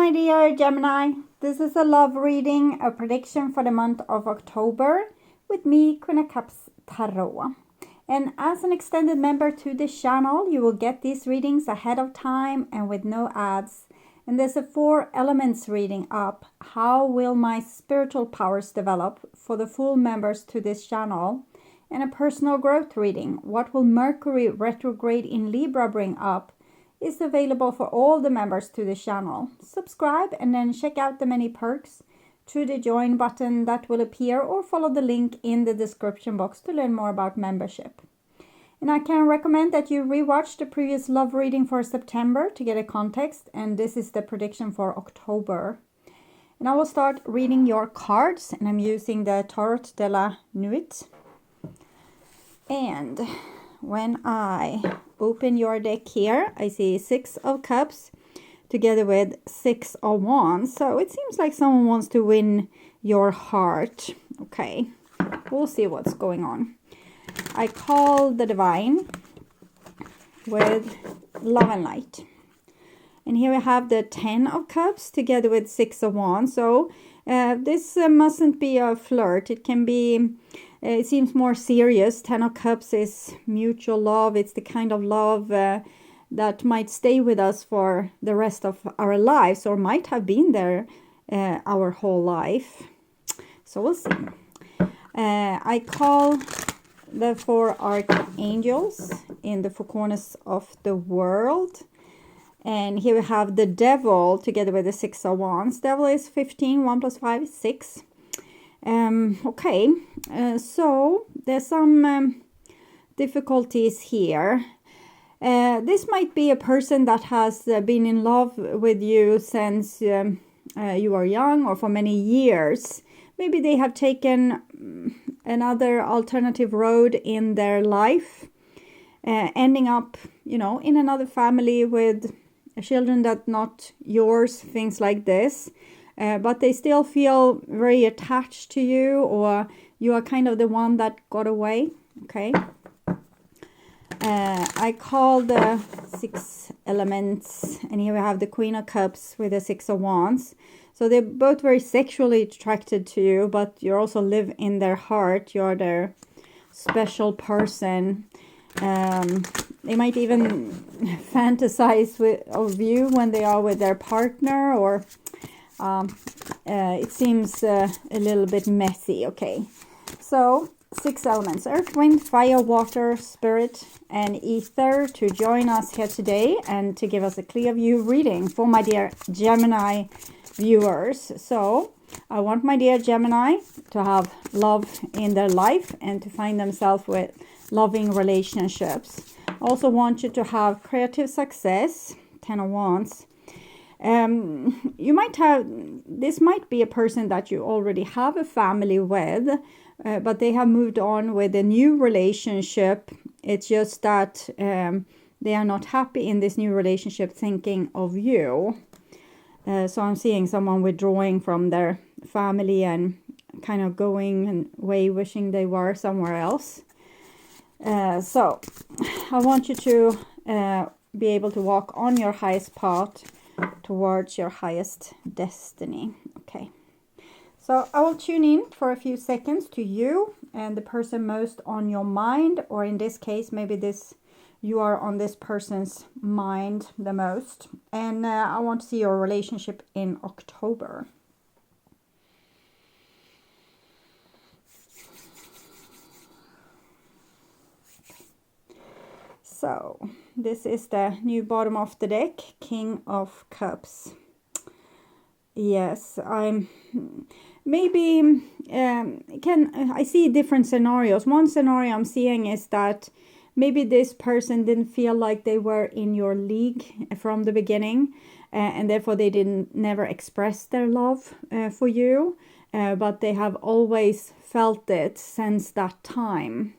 my dear Gemini. This is a love reading, a prediction for the month of October with me, Queen of Cups Tarot. And as an extended member to this channel, you will get these readings ahead of time and with no ads. And there's a 4 elements reading up. How will my spiritual powers develop for the full members to this channel? And a personal growth reading. What will Mercury retrograde in Libra bring up? Is available for all the members to the channel. Subscribe and then check out the many perks through the join button that will appear, or follow the link in the description box to learn more about membership. And I can recommend that you rewatch the previous love reading for September to get a context, and this is the prediction for October. And I will start reading your cards, and I'm using the Tarot della NUIT. And when I open your deck here, I see 6 of Cups together with 6 of Wands. So it seems like someone wants to win your heart. Okay, we'll see what's going on. I call the Divine with Love and Light. And here we have the 10 of Cups together with 6 of Wands. So this mustn't be a flirt. It can be... it seems more serious. 10 of Cups is mutual love. It's the kind of love that might stay with us for the rest of our lives, or might have been there our whole life. So we'll see. I call the 4 archangels in the 4 corners of the world. And here we have the Devil together with the 6 of Wands. Devil is 15. 1 plus 5 is 6. Okay, so there's some difficulties here. This might be a person that has been in love with you since you were young, or for many years. Maybe they have taken another alternative road in their life, ending up, you know, in another family with children that not yours, things like this. But they still feel very attached to you, or you are kind of the one that got away. Okay. I call the 6 elements, and here we have the Queen of Cups with the 6 of Wands. So they're both very sexually attracted to you, but you also live in their heart. You're their special person. They might even fantasize of you when they are with their partner, or it seems a little bit messy. Okay, so 6 elements: earth, wind, fire, water, spirit, and ether, to join us here today and to give us a clear view reading for my dear Gemini viewers. So I want my dear Gemini to have love in their life and to find themselves with loving relationships. I also want you to have creative success. 10 of Wands. You might have, this might be a person that you already have a family with, but they have moved on with a new relationship. It's just that they are not happy in this new relationship, thinking of you. So I'm seeing someone withdrawing from their family and kind of going away, wishing they were somewhere else. So I want you to be able to walk on your highest path towards your highest destiny. Okay, so I will tune in for a few seconds to you and the person most on your mind, or in this case, maybe you are on this person's mind the most. And I want to see your relationship in October. So this is the new bottom of the deck, King of Cups. Yes, I see different scenarios. One scenario I'm seeing is that maybe this person didn't feel like they were in your league from the beginning, and therefore they never express their love for you, but they have always felt it since that time.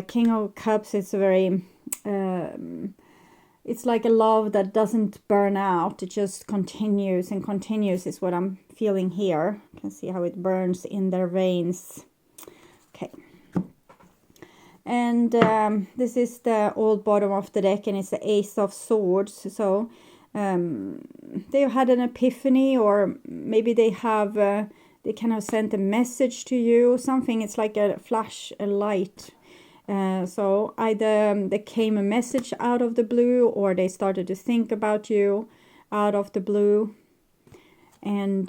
King of Cups is very... it's like a love that doesn't burn out. It just continues and continues is what I'm feeling here. You can see how it burns in their veins. Okay. And this is the old bottom of the deck, and it's the Ace of Swords. So they've had an epiphany, or maybe they have they kind of sent a message to you, something. It's like a flash, a light. So either there came a message out of the blue, or they started to think about you out of the blue. And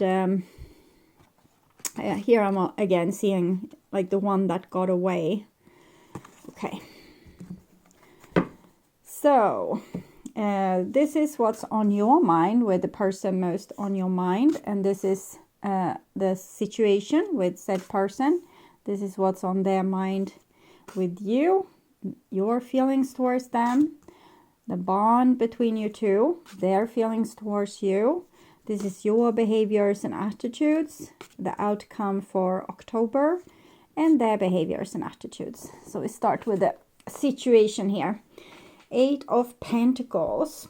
here I'm again seeing like the one that got away. Okay. So this is what's on your mind, with the person most on your mind. And this is the situation with said person. This is what's on their mind with you, your feelings towards them, the bond between you two, their feelings towards you. This is your behaviors and attitudes, the outcome for October, and their behaviors and attitudes. So we start with the situation here. 8 of Pentacles.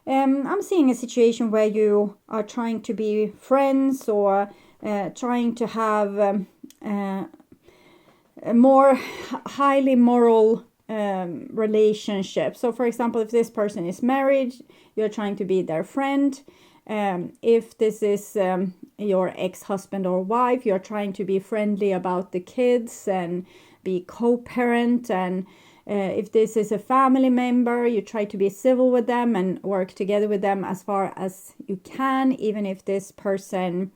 I'm seeing a situation where you are trying to be friends, or trying to have a more highly moral relationship. So for example, if this person is married, you're trying to be their friend. If this is your ex-husband or wife, you're trying to be friendly about the kids and be co-parent. And if this is a family member, you try to be civil with them and work together with them as far as you can, even if this person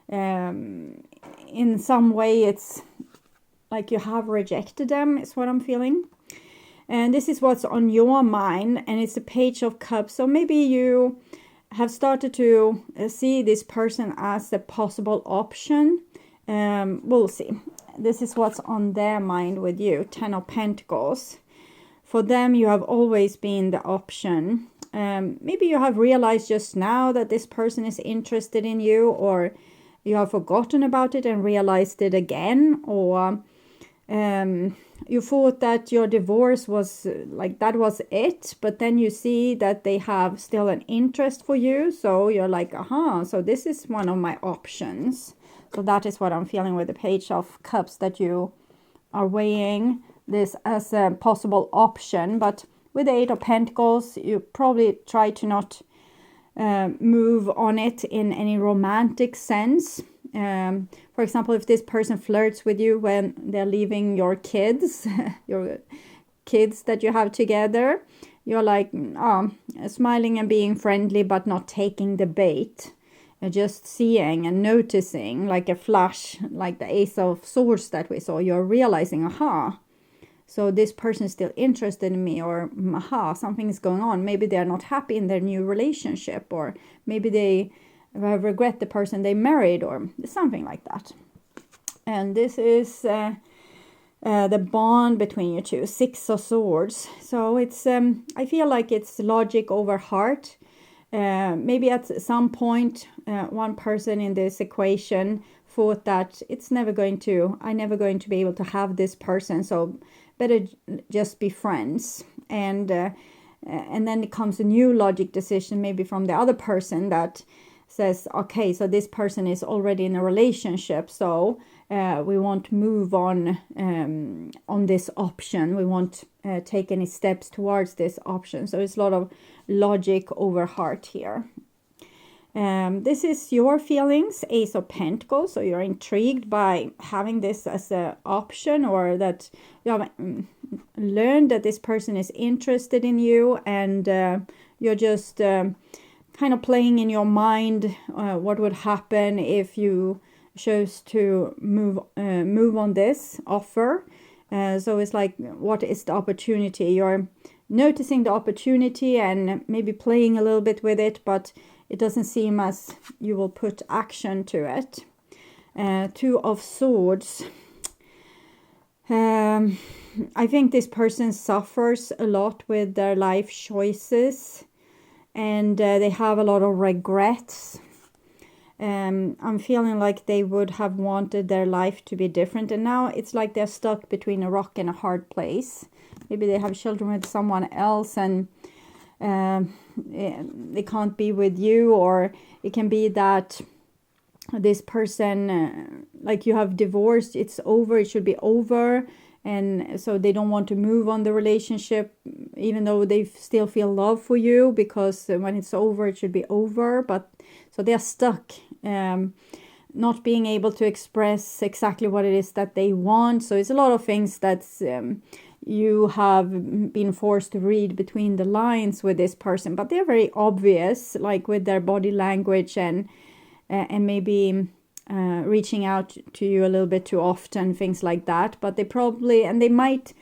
in some way it's like you have rejected them, is what I'm feeling. And this is what's on your mind, and it's a Page of Cups. So maybe you have started to see this person as a possible option. We'll see. This is what's on their mind with you. 10 of Pentacles. For them, you have always been the option. Maybe you have realized just now that this person is interested in you, or you have forgotten about it and realized it again, or you thought that your divorce was like that was it, but then you see that they have still an interest for you, so you're like, aha, so this is one of my options. So that is what I'm feeling with the Page of Cups, that you are weighing this as a possible option. But with the 8 of Pentacles, you probably try to not move on it in any romantic sense. For example, if this person flirts with you when they're leaving your kids, your kids that you have together, you're like, smiling and being friendly, but not taking the bait. Just seeing and noticing, like a flash, like the Ace of Swords that we saw. You're realizing, aha, so this person is still interested in me, or aha, something is going on. Maybe they're not happy in their new relationship, or maybe they regret the person they married, or something like that. And this is the bond between you two, 6 of Swords. So it's I feel like it's logic over heart. Maybe at some point one person in this equation thought that I'm never going to be able to have this person, so better just be friends. And then it comes a new logic decision, maybe from the other person, that says, okay, so this person is already in a relationship, so we won't move on this option. We won't take any steps towards this option. So it's a lot of logic over heart here. This is your feelings, Ace of Pentacles. So you're intrigued by having this as an option, or that you have learned that this person is interested in you, and you're just kind of playing in your mind what would happen if you chose to move on this offer. So it's like, what is the opportunity? You're noticing the opportunity and maybe playing a little bit with it, but it doesn't seem as you will put action to it. 2 of Swords. I think this person suffers a lot with their life choices, and they have a lot of regrets. I'm feeling like they would have wanted their life to be different, and now it's like they're stuck between a rock and a hard place. Maybe they have children with someone else, and they can't be with you, or it can be that this person, like you have divorced, it's over, it should be over, and so they don't want to move on the relationship. even though they still feel love for you, because when it's over, it should be over. But so they're stuck, not being able to express exactly what it is that they want. So it's a lot of things that's you have been forced to read between the lines with this person, but they're very obvious, like with their body language and maybe reaching out to you a little bit too often, things like that. But they probably, and they might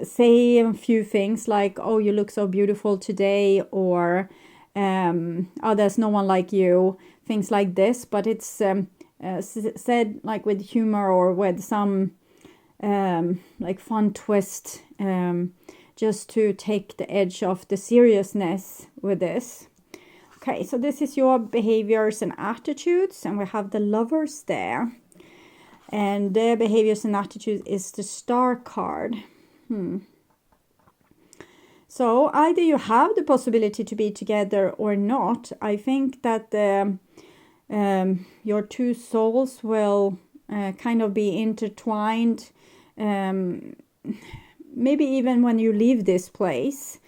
say a few things like, oh, you look so beautiful today, or oh, there's no one like you, things like this. But it's said like with humor or with some like fun twist, just to take the edge off the seriousness with this. Okay, so this is your behaviors and attitudes, and we have the Lovers there. And their behaviors and attitudes is the Star card. So either you have the possibility to be together or not. I think that your two souls will kind of be intertwined, maybe even when you leave this place.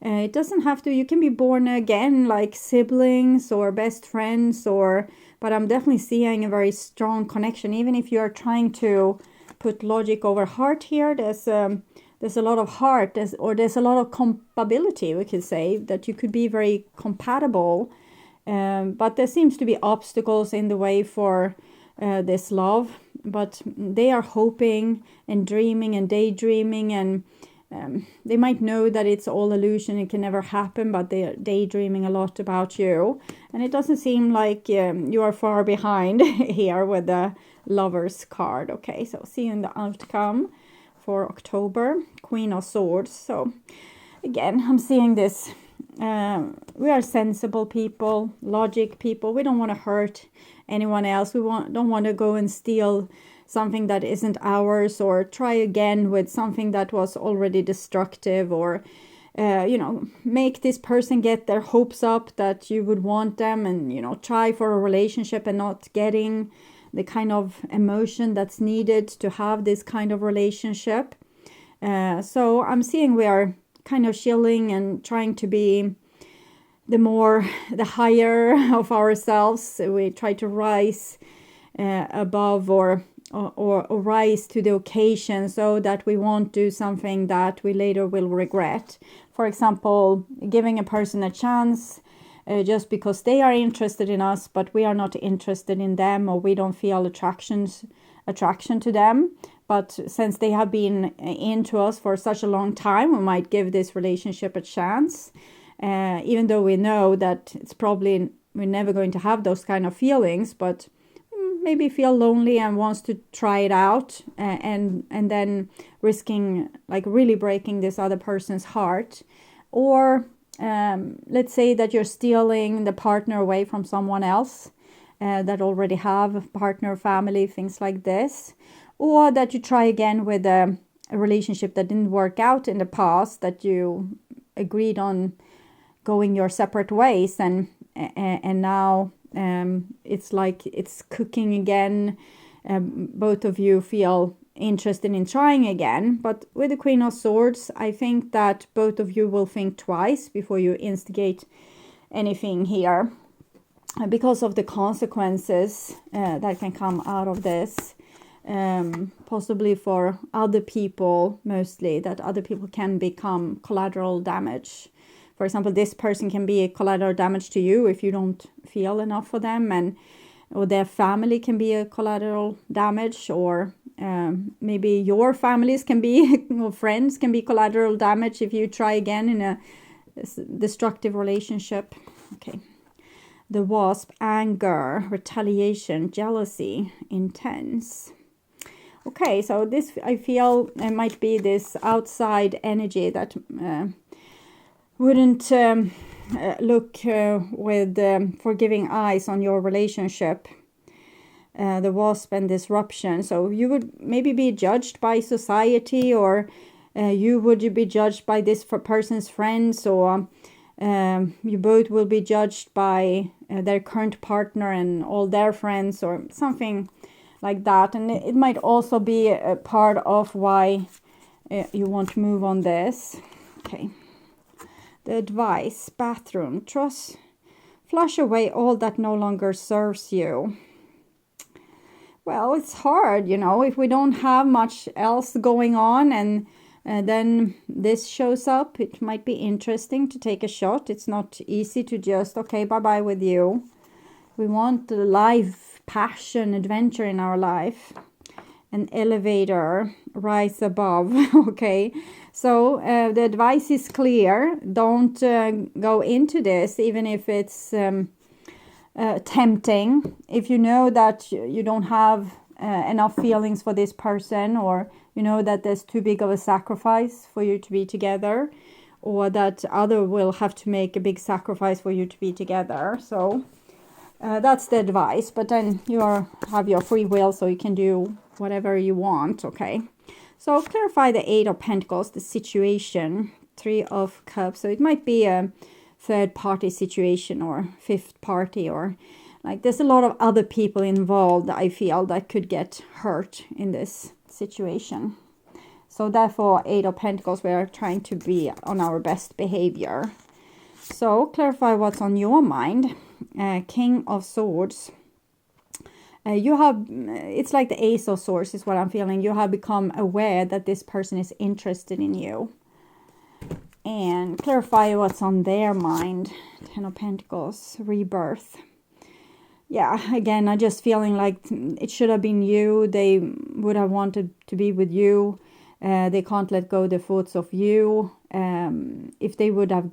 It doesn't have to, you can be born again like siblings or best friends, but I'm definitely seeing a very strong connection. Even if you are trying to put logic over heart here, there's a lot of heart, there's a lot of compatibility, we could say, that you could be very compatible. But there seems to be obstacles in the way for this love. But they are hoping and dreaming and daydreaming, and they might know that it's all illusion, it can never happen, but they are daydreaming a lot about you. And it doesn't seem like you are far behind here with the Lovers card. Okay, so see in the outcome for October, Queen of Swords. So again, I'm seeing this. We are sensible people, logic people. We don't want to hurt anyone else. We don't want to go and steal something that isn't ours, or try again with something that was already destructive, or make this person get their hopes up that you would want them, and try for a relationship and not getting the kind of emotion that's needed to have this kind of relationship. So I'm seeing we are kind of chilling and trying to be the higher of ourselves. We try to rise above or rise to the occasion, so that we won't do something that we later will regret. For example, giving a person a chance just because they are interested in us, but we are not interested in them, or we don't feel attraction to them. But since they have been into us for such a long time, we might give this relationship a chance, even though we know that it's probably we're never going to have those kind of feelings, but maybe feel lonely and wants to try it out, and then risking like really breaking this other person's heart. Or let's say that you're stealing the partner away from someone else that already have a partner, family, things like this. Or that you try again with a relationship that didn't work out in the past, that you agreed on going your separate ways, and now it's like it's cooking again. Both of you feel interested in trying again. But with the Queen of Swords, I think that both of you will think twice before you instigate anything here, because of the consequences that can come out of this. Possibly for other people, mostly, that other people can become collateral damage. For example, this person can be a collateral damage to you if you don't feel enough for them, or their family can be a collateral damage, or maybe your families can be, or friends can be collateral damage if you try again in a destructive relationship. Okay. The Wasp, anger, retaliation, jealousy, intense. Okay, so this, I feel, it might be this outside energy that wouldn't look with forgiving eyes on your relationship. The Wasp and disruption. So you would maybe be judged by society, or you would be judged by this person's friends, or you both will be judged by their current partner and all their friends, or something like that. And it might also be a part of why you want to move on this. Okay. The advice, bathroom, trust, flush away all that no longer serves you. Well, it's hard, you know, if we don't have much else going on and then this shows up, it might be interesting to take a shot. It's not easy to just, okay, bye-bye with you. We want the life, passion, adventure in our life. An elevator, rise above, okay? So the advice is clear. Don't go into this, even if it's tempting. If you know that you don't have enough feelings for this person, or you know that there's too big of a sacrifice for you to be together, or that other will have to make a big sacrifice for you to be together. So that's the advice, but then you have your free will, so you can do whatever you want, okay? So clarify the 8 of Pentacles, the situation, 3 of Cups. So it might be a third party situation or fifth party, or like there's a lot of other people involved, I feel, that could get hurt in this situation. So therefore, 8 of Pentacles, we are trying to be on our best behavior. So clarify what's on your mind. King of Swords. You have, it's like the Ace of Swords is what I'm feeling. You have become aware that this person is interested in you. And clarify what's on their mind. 10 of Pentacles, rebirth. Yeah, again, I'm just feeling like it should have been you. They would have wanted to be with you. They can't let go the thoughts of you. If they would have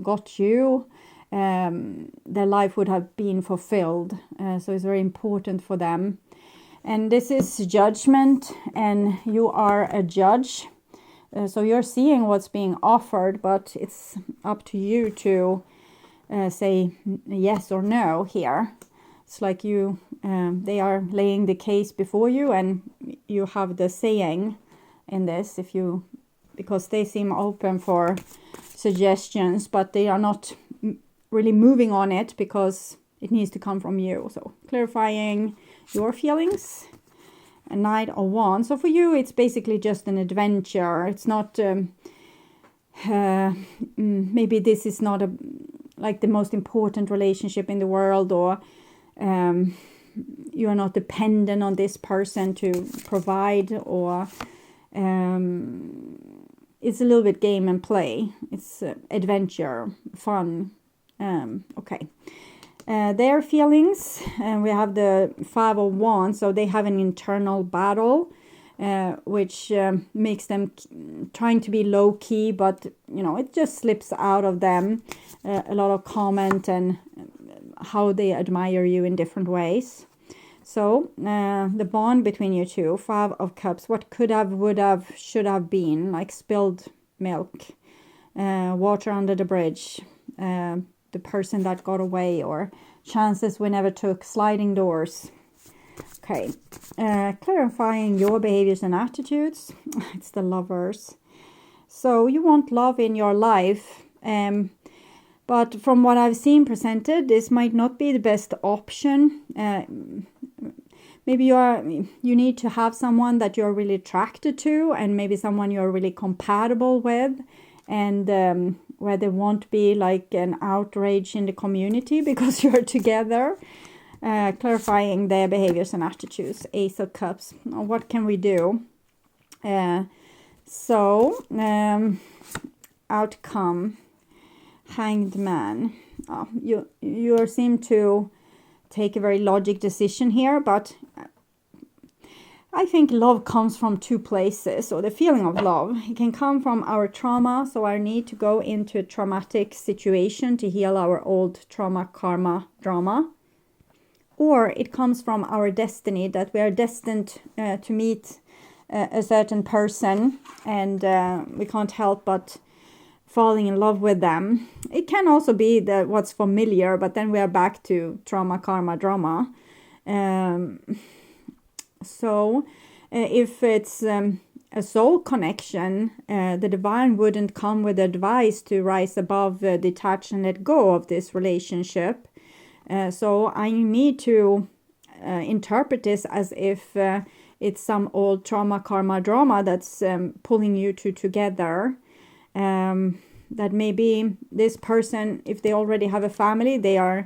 got you, their life would have been fulfilled. So it's very important for them. And this is judgment, and you are a judge. So you're seeing what's being offered, but it's up to you to say yes or no here. It's like you, they are laying the case before you, and you have the saying in this, because they seem open for suggestions, but they are not really moving on it because it needs to come from you. So clarifying your feelings. A Knight of Wands. So for you, it's basically just an adventure. It's not, maybe this is not like the most important relationship in the world, or you are not dependent on this person to provide, or it's a little bit game and play. It's adventure, fun. Okay. Their feelings, and we have the 5 of Wands, so they have an internal battle, which makes them trying to be low-key, but you know, it just slips out of them. A lot of comment and how they admire you in different ways. So the bond between you two, 5 of Cups, what could have, would have, should have been, like spilled milk, water under the bridge, the person that got away, or chances we never took, sliding doors. Okay, clarifying your behaviors and attitudes. It's the Lovers. So you want love in your life, but from what I've seen presented, this might not be the best option. Maybe you need to have someone that you're really attracted to, and maybe someone you're really compatible with, and where there won't be like an outrage in the community because you're together. Clarifying their behaviors and attitudes. Ace of Cups. What can we do? Outcome. Hanged Man. You seem to take a very logic decision here, but I think love comes from 2 places, or the feeling of love. It can come from our trauma, so our need to go into a traumatic situation to heal our old trauma, karma, drama. Or it comes from our destiny, that we are destined to meet a certain person, and we can't help but falling in love with them. It can also be what's familiar, but then we are back to trauma, karma, drama. So if it's a soul connection, the divine wouldn't come with advice to rise above, detach and let go of this relationship. So I need to interpret this as if it's some old trauma, karma, drama that's pulling you two together. that maybe this person, if they already have a family, they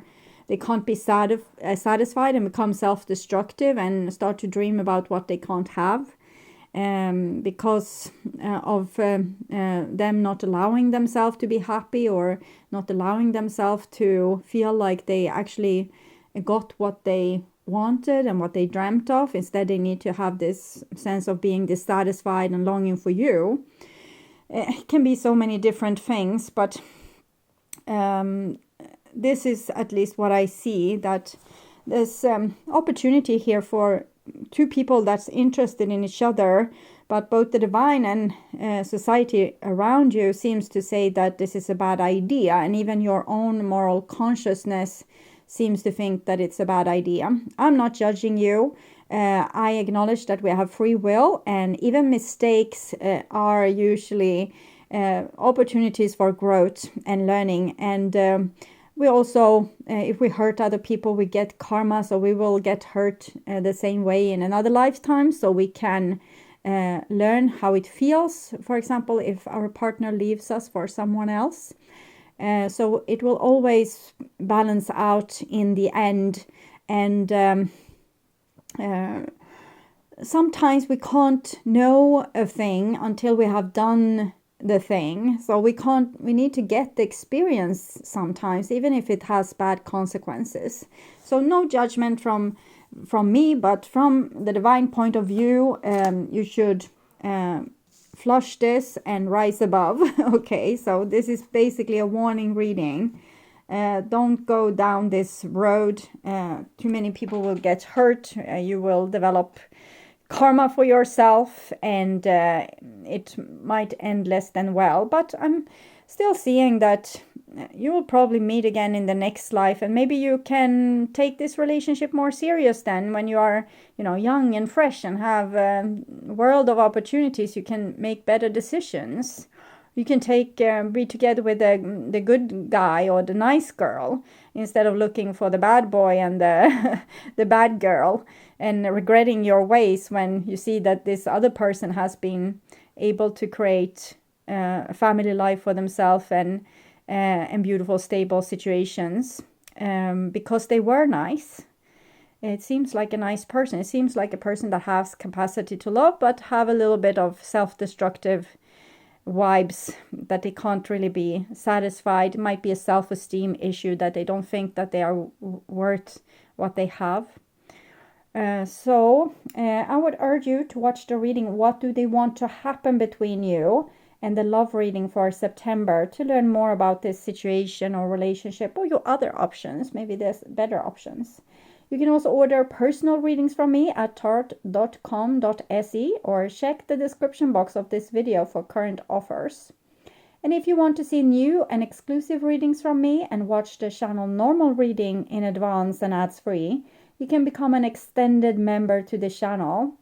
can't be satisfied and become self-destructive and start to dream about what they can't have, because of them not allowing themselves to be happy, or not allowing themselves to feel like they actually got what they wanted and what they dreamt of. Instead, they need to have this sense of being dissatisfied and longing for you. It can be so many different things, but this is at least what I see, that there's opportunity here for two people that's interested in each other, but both the divine and society around you seems to say that this is a bad idea, and even your own moral consciousness seems to think that it's a bad idea. I'm not judging you. I acknowledge that we have free will, and even mistakes are usually opportunities for growth and learning. And we also, if we hurt other people, we get karma, so we will get hurt the same way in another lifetime. So we can learn how it feels, for example, if our partner leaves us for someone else. So it will always balance out in the end. And sometimes we can't know a thing until we have done the thing. So we need to get the experience sometimes, even if it has bad consequences. So no judgment from me, but from the divine point of view, you should flush this and rise above. Okay, so this is basically a warning reading. Don't go down this road. Too many people will get hurt. You will develop karma for yourself, and it might end less than well. But I'm still seeing that you will probably meet again in the next life, and maybe you can take this relationship more serious then, when you are, young and fresh and have a world of opportunities. You can make better decisions. You can be together with the good guy or the nice girl, instead of looking for the bad boy and the bad girl, and regretting your ways when you see that this other person has been able to create a family life for themselves and beautiful, stable situations, because they were nice. It seems like a nice person. It seems like a person that has capacity to love, but have a little bit of self-destructive vibes, that they can't really be satisfied. It might be a self-esteem issue, that they don't think that they are worth what they have. So I would urge you to watch the reading, What Do They Want to Happen Between You? And the love reading for September, to learn more about this situation or relationship, or your other options. Maybe there's better options. You can also order personal readings from me at tart.com.se, or check the description box of this video for current offers. And if you want to see new and exclusive readings from me and watch the channel normal reading in advance and ads free, you can become an extended member to the channel.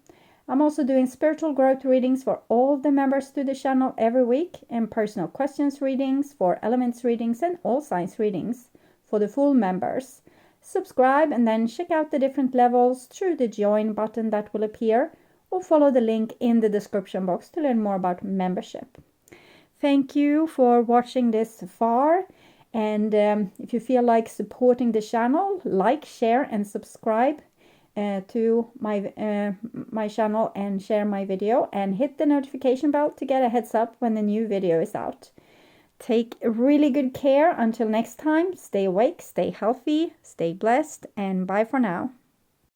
I'm also doing spiritual growth readings for all the members to the channel every week, and personal questions readings for elements readings and all signs readings for the full members. Subscribe and then check out the different levels through the join button that will appear, or follow the link in the description box to learn more about membership. Thank you for watching this far, and if you feel like supporting the channel, like, share and subscribe to my channel, and share my video, and hit the notification bell to get a heads up when the new video is out. Take really good care until next time. Stay awake, stay healthy, stay blessed, and bye for now.